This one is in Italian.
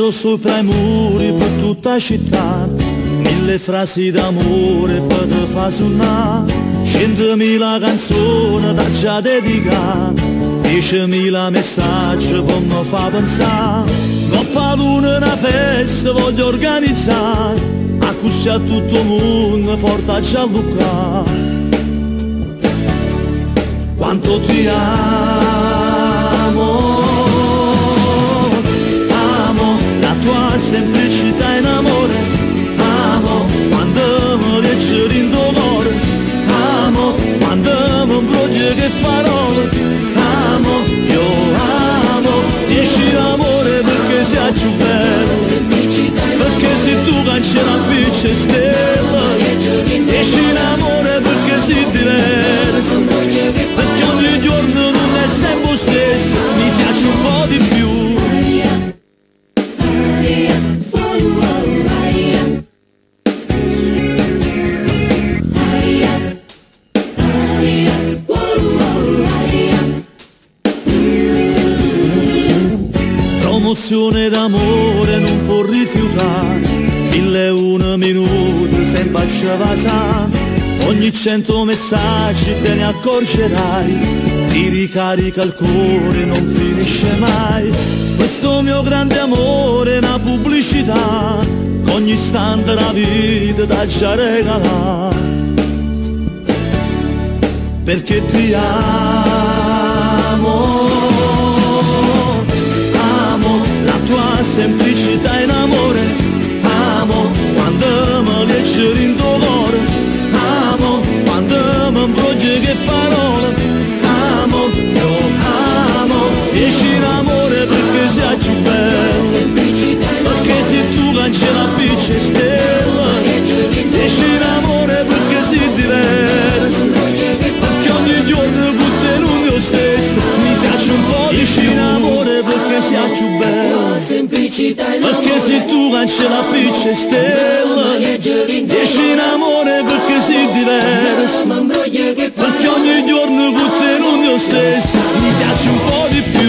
Scrivo sopra i muri per tutta la città 1000 frasi d'amore per te fa suonare 100.000 canzoni da già dedicare 10.000 messaggi per mi fa pensare Coppa luna una festa voglio organizzare Accuscia a tutto il mondo forte a Gianluca Quanto ti amo la tua semplicità in amore Amo quando mi leggi in dolore Amo quando mi imbroglio che parole Amo, io amo 10 l'amore perché sia più bello Perché se tu cancelli la piccia stella 10 l'amore perché sei diverso Perché ogni giorno non è sempre lo stesso Mi piace un po' di più Promozione d'amore non può rifiutare 1001 minuti sempre a cevasare Ogni 100 messaggi te ne accorgerai Ti ricarica il cuore non finisce mai Questo mio grande amore è una pubblicità Ogni istante la vita da già regalare Perché ti amo la tua semplicità in amore Amo quando mi leggi in dolore Amo quando mi imbroglio che parole Amo, io amo 10 l'amore perché sia più bello Perché se tu cancelli la piccia stella 10 l'amore perché sei diverso Perché ogni giorno butta in un mio stesso Mi piace un po' di più l'amore perché sia più bello Perché se tu cancelli la piccia stella 10 in amore perché sei diverso Perché ogni giorno butta in un mio stesso Mi piace un po' di più